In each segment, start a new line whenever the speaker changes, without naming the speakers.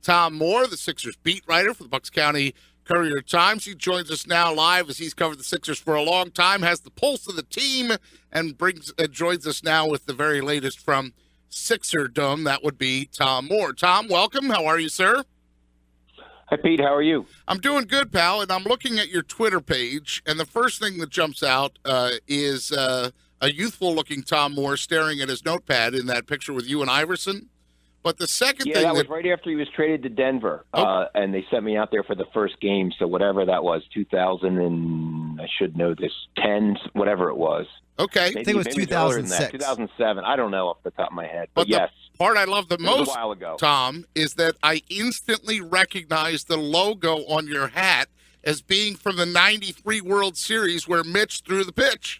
Tom Moore, the Sixers beat writer for the Bucks County Courier-Times. He joins us now live as he's covered the Sixers for a long time, has the pulse of the team, and joins us now with the very latest from Sixerdom. That would be Tom Moore. Tom, welcome. How are you, sir?
Hi, Pete. How are you?
I'm doing good, pal, and I'm looking at your Twitter page, and the first thing that jumps out is a youthful-looking Tom Moore staring at his notepad in that picture with you and Iverson. But the second thing
that was right after he was traded to Denver, and they sent me out there for the first game. So whatever that was, 2000 and I should know this, 10, whatever it was.
Okay,
I think it was 2006.
2007. I don't know off the top of my head, but
yes.
The
part I love the most,
a while ago,
Tom, is that I instantly recognized the logo on your hat as being from the '93 World Series where Mitch threw the pitch.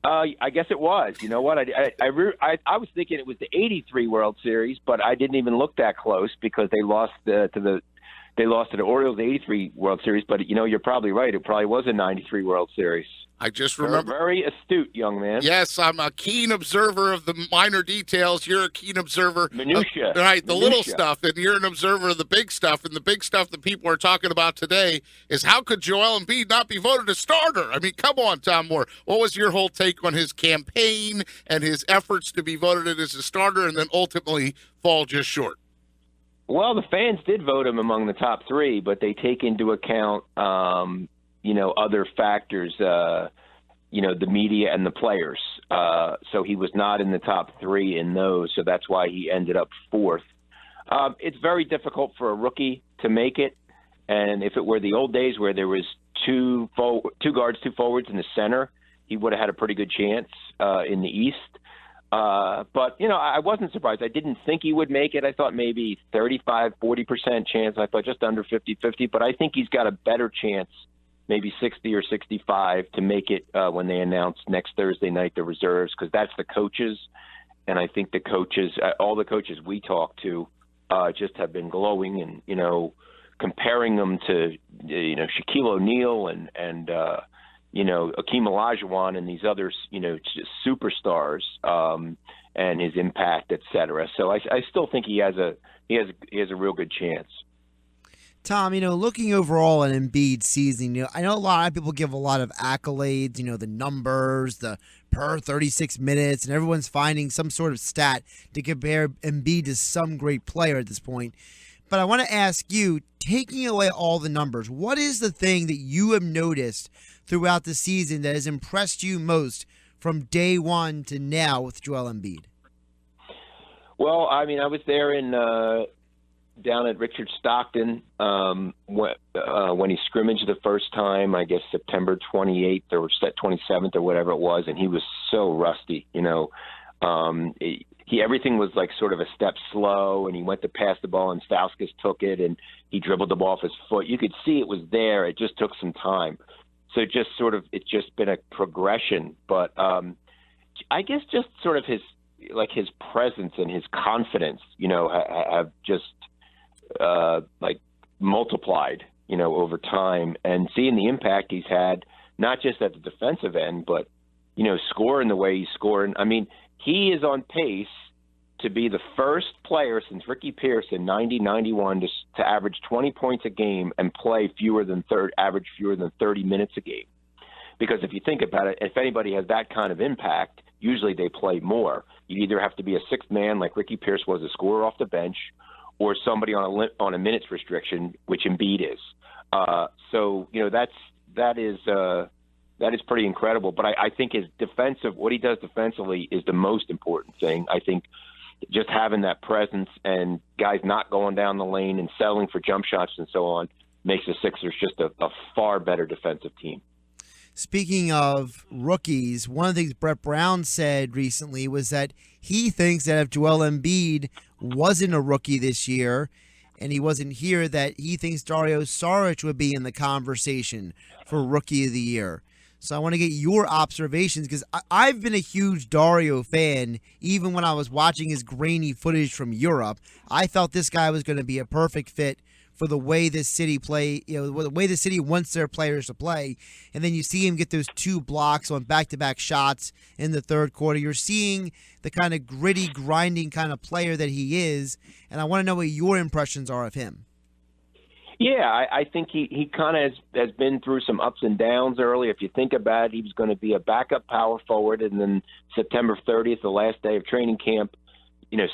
I guess it was. You know what? I was thinking it was the '83 World Series, but I didn't even look that close because they lost to the Orioles '83 World Series. But you're probably right. It probably was a '93 World Series.
I just remember.
Very astute, young man.
Yes, I'm a keen observer of the minor details. You're a keen observer.
Minutia.
Right, the little stuff, and you're an observer of the big stuff. And the big stuff that people are talking about today is how could Joel Embiid not be voted a starter? I mean, come on, Tom Moore. What was your whole take on his campaign and his efforts to be voted as a starter and then ultimately fall just short?
Well, the fans did vote him among the top three, but they take into account other factors, the media and the players. So he was not in the top three in those, so that's why he ended up fourth. It's very difficult for a rookie to make it, and if it were the old days where there was two guards, two forwards in the center, he would have had a pretty good chance in the East. But I wasn't surprised. I didn't think he would make it. I thought maybe 35-40% chance. I thought just under 50-50, but I think he's got a better chance, maybe 60 or 65, to make it when they announce next Thursday night the reserves, because that's the coaches. And I think the coaches, all the coaches we talk to, just have been glowing and, comparing them to, Shaquille O'Neal and Akeem Olajuwon and these other, just superstars, and his impact, et cetera. So I still think he has a real good chance.
Tom, looking overall at Embiid's season, I know a lot of people give a lot of accolades, the numbers, the per 36 minutes, and everyone's finding some sort of stat to compare Embiid to some great player at this point. But I want to ask you, taking away all the numbers, what is the thing that you have noticed throughout the season that has impressed you most from day one to now with Joel Embiid?
Well, I mean, I was there down at Richard Stockton when he scrimmaged the first time, I guess September 28th or 27th or whatever it was, and he was so rusty. Everything was like sort of a step slow, and he went to pass the ball, and Stauskas took it, and he dribbled the ball off his foot. You could see it was there. It just took some time. So it's just been a progression. But I guess just sort of his presence and his confidence, have just multiplied, over time, and seeing the impact he's had, not just at the defensive end, but, scoring the way he's scoring. I mean, he is on pace to be the first player since Ricky Pierce in 90-91 to average 20 points a game and play average fewer than 30 minutes a game. Because if you think about it, if anybody has that kind of impact, usually they play more. You either have to be a sixth man like Ricky Pierce was, a scorer off the bench, or somebody on a minutes restriction, which Embiid is. So that is pretty incredible. But I think what he does defensively is the most important thing. I think just having that presence and guys not going down the lane and settling for jump shots and so on makes the Sixers just a far better defensive team.
Speaking of rookies, one of the things Brett Brown said recently was that he thinks that if Joel Embiid wasn't a rookie this year and he wasn't here, that he thinks Dario Saric would be in the conversation for Rookie of the Year. So I want to get your observations because I've been a huge Dario fan even when I was watching his grainy footage from Europe. I felt this guy was going to be a perfect fit for the way this city the way the city wants their players to play. And then you see him get those 2 blocks on back-to-back shots in the third quarter. You're seeing the kind of gritty, grinding kind of player that he is. And I want to know what your impressions are of him.
Yeah, I think he kind of has been through some ups and downs early. If you think about it, he was going to be a backup power forward, and then September 30th, the last day of training camp,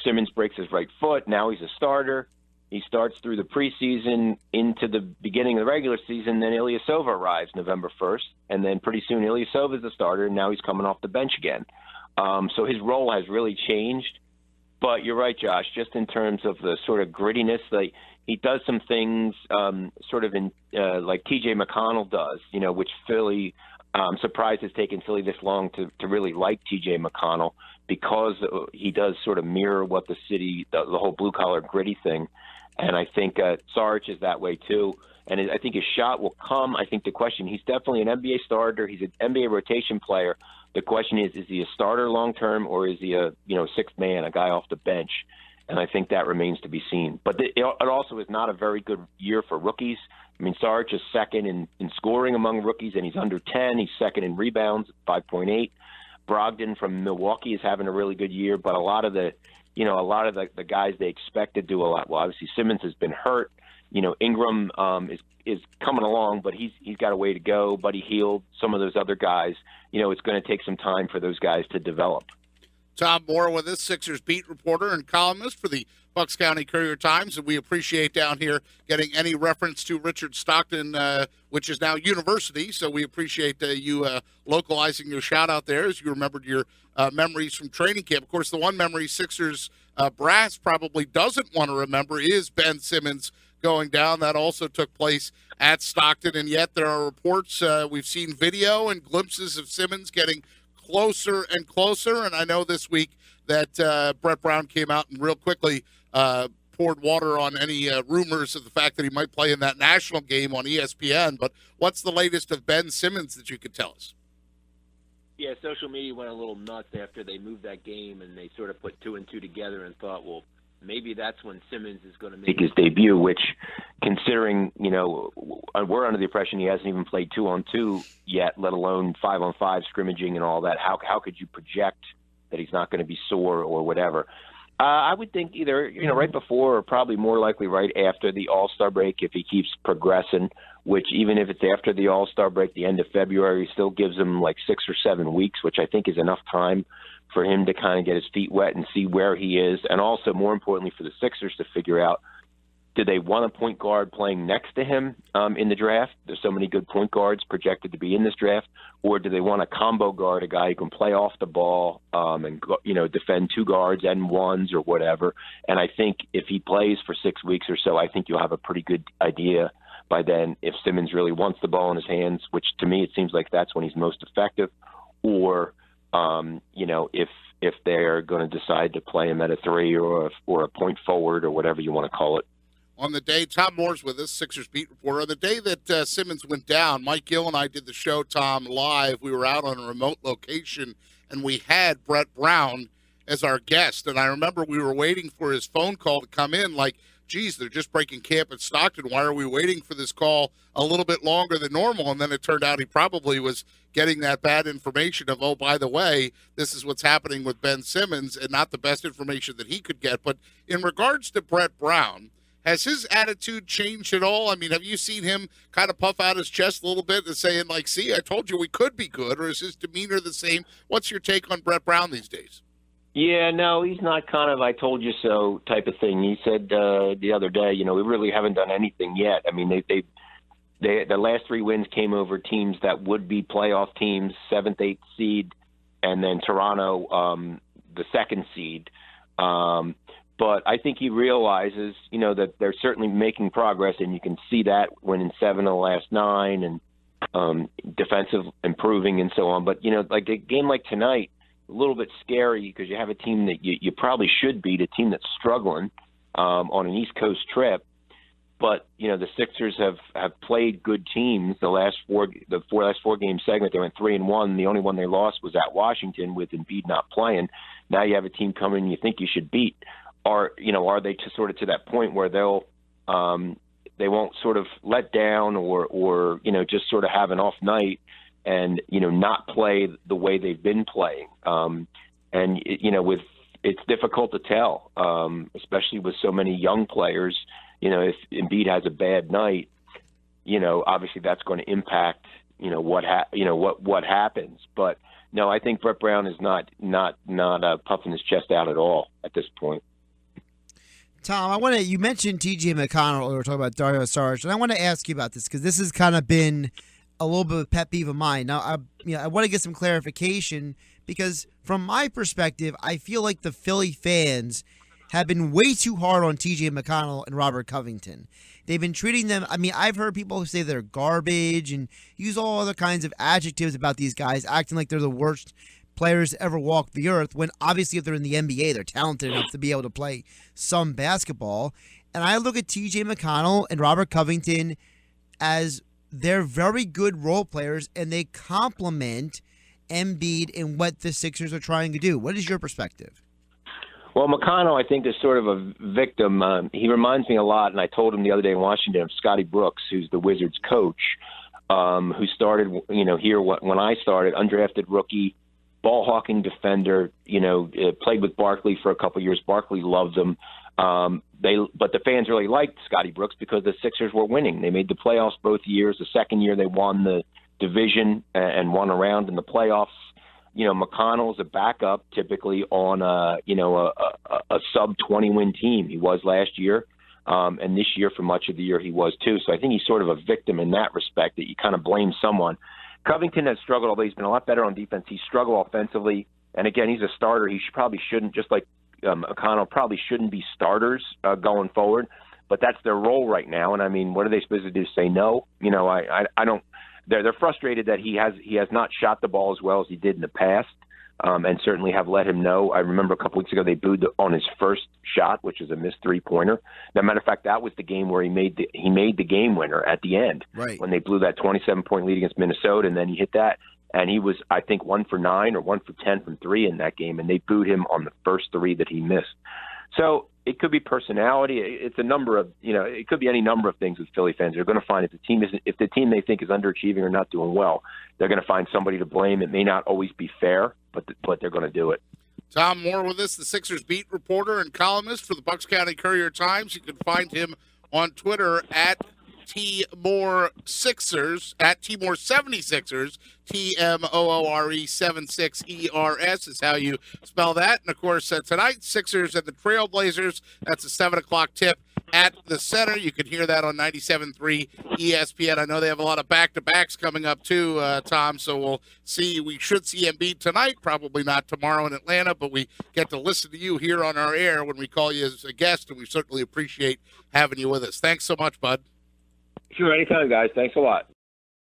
Simmons breaks his right foot. Now he's a starter. He starts through the preseason into the beginning of the regular season. Then Ilyasova arrives November 1st, and then pretty soon Ilyasova is the starter, and now he's coming off the bench again. So his role has really changed. But you're right, Josh, just in terms of the sort of grittiness, he does some things sort of in like TJ McConnell does, which Philly, I'm surprised it's taken Philly this long to really like TJ McConnell, because he does sort of mirror what the city, the whole blue-collar gritty thing. And I think Saric is that way too. And I think his shot will come. I think the question, he's definitely an NBA starter. He's an NBA rotation player. The question is he a starter long-term, or is he a sixth man, a guy off the bench? And I think that remains to be seen. But it also is not a very good year for rookies. I mean, Saric is second in scoring among rookies, and he's under 10. He's second in rebounds, 5.8. Brogdon from Milwaukee is having a really good year, but a lot of the guys they expect to do a lot. Well, obviously Simmons has been hurt. Ingram is coming along, but he's got a way to go. Buddy Hield, some of those other guys. It's going to take some time for those guys to develop.
Tom Moore with us, Sixers beat reporter and columnist for the Bucks County Courier-Times, and we appreciate down here getting any reference to Richard Stockton, which is now University, so we appreciate you localizing your shout-out there as you remembered your memories from training camp. Of course, the one memory Sixers brass probably doesn't want to remember is Ben Simmons going down. That also took place at Stockton, and yet there are reports, we've seen video and glimpses of Simmons getting closer and closer, and I know this week that Brett Brown came out and real quickly poured water on any rumors of the fact that he might play in that national game on ESPN. But what's the latest of Ben Simmons that you could tell us?
Yeah, social media went a little nuts after they moved that game, and they sort of put 2 and 2 together and thought, well, maybe that's when Simmons is going to make
his debut, which, considering, we're under the impression he hasn't even played 2-on-2 yet, let alone 5-on-5 scrimmaging and all that. How could you project that he's not going to be sore or whatever? I would think either, right before or probably more likely right after the All-Star break if he keeps progressing, which even if it's after the All-Star break, the end of February, still gives him like 6 or 7 weeks, which I think is enough time for him to kind of get his feet wet and see where he is. And also, more importantly, for the Sixers to figure out, do they want a point guard playing next to him in the draft? There's so many good point guards projected to be in this draft. Or do they want a combo guard, a guy who can play off the ball and defend 2 guards and 1s or whatever? And I think if he plays for 6 weeks or so, I think you'll have a pretty good idea by then if Simmons really wants the ball in his hands, which to me it seems like that's when he's most effective, or if they're going to decide to play him at a 3 or a point forward or whatever you want to call it.
On the day, Tom Moore's with us, Sixers beat reporter. On the day that Simmons went down, Mike Gill and I did the show, Tom, live. We were out on a remote location, and we had Brett Brown as our guest. And I remember we were waiting for his phone call to come in, like, geez, they're just breaking camp at Stockton. Why are we waiting for this call a little bit longer than normal? And then it turned out he probably was getting that bad information of, oh, by the way, this is what's happening with Ben Simmons, and not the best information that he could get. But in regards to Brett Brown, has his attitude changed at all? I mean, have you seen him kind of puff out his chest a little bit and saying, like, see, I told you we could be good, or is his demeanor the same? What's your take on Brett Brown these days?
Yeah, no, he's not kind of I told you so type of thing. He said the other day, we really haven't done anything yet. I mean, they the last 3 wins came over teams that would be playoff teams, 7th, 8th seed, and then Toronto, the 2nd seed. But I think he realizes, that they're certainly making progress, and you can see that winning 7 of the last 9 and defensive improving and so on. But, like a game like tonight, a little bit scary because you have a team that you probably should beat, a team that's struggling on an East Coast trip. But the Sixers have played good teams. The last four game segment, they went 3-1. The only one they lost was at Washington with Embiid not playing. Now you have a team coming you think you should beat. Are they to that point where they won't sort of let down or just sort of have an off night and not play the way they've been playing. It's difficult to tell, especially with so many young players. If Embiid has a bad night, obviously that's going to impact what happens. But no, I think Brett Brown is not puffing his chest out at all at this point.
Tom, you mentioned T.J. McConnell. We were talking about Dario Saric, and I want to ask you about this because this has kind of been a little bit of a pet peeve of mine. Now, I want to get some clarification because from my perspective, I feel like the Philly fans have been way too hard on T.J. McConnell and Robert Covington. They've been treating them, I've heard people who say they're garbage and use all other kinds of adjectives about these guys, acting like they're the worst players to ever walk the earth, when obviously if they're in the NBA, they're talented enough to be able to play some basketball. And I look at T.J. McConnell and Robert Covington as they're very good role players, and they complement Embiid in what the Sixers are trying to do. What is your perspective?
Well, McConnell, I think, is sort of a victim. He reminds me a lot, and I told him the other day in Washington, of Scotty Brooks, who's the Wizards coach, who started, here when I started, undrafted rookie, ball-hawking defender, played with Barkley for a couple of years. Barkley loved him. But the fans really liked Scotty Brooks because the Sixers were winning. They made the playoffs both years. The second year they won the division and won a round in the playoffs. McConnell's a backup typically on a sub-20 win team. He was last year. And this year, for much of the year, he was too. So I think he's sort of a victim in that respect, that you kind of blame someone. Covington has struggled, although he's been a lot better on defense. He's struggled offensively. And again, he's a starter. He probably shouldn't, just like McConnell, probably shouldn't be starters going forward. But that's their role right now. And what are they supposed to do? Say no? I don't. They're frustrated that he has not shot the ball as well as he did in the past, and certainly have let him know. I remember a couple weeks ago they booed on his first shot, which was a missed 3-pointer. As a matter of fact, that was the game where he made the game winner at the end,
right,
when they blew that 27-point lead against Minnesota, and then he hit that. And he was, I think, 1 for 9 or 1 for 10 from 3 in that game, and they booed him on the first 3 that he missed. So it could be personality. It's a number of, it could be any number of things with Philly fans. They're going to find if the team they think is underachieving or not doing well, they're going to find somebody to blame. It may not always be fair, but they're going to do it.
Tom Moore with us, the Sixers beat reporter and columnist for the Bucks County Courier-Times. You can find him on Twitter at TMoore76ers, at TMoore76ers, TMOORE76ERS is how you spell that. And, of course, tonight, Sixers and the Trailblazers. That's a 7 o'clock tip at the center. You can hear that on 97.3 ESPN. I know they have a lot of back-to-backs coming up, too, Tom, so we'll see. We should see Embiid tonight, probably not tomorrow in Atlanta, but we get to listen to you here on our air when we call you as a guest, and we certainly appreciate having you with us. Thanks so much, bud.
Sure, anytime, guys. Thanks a lot.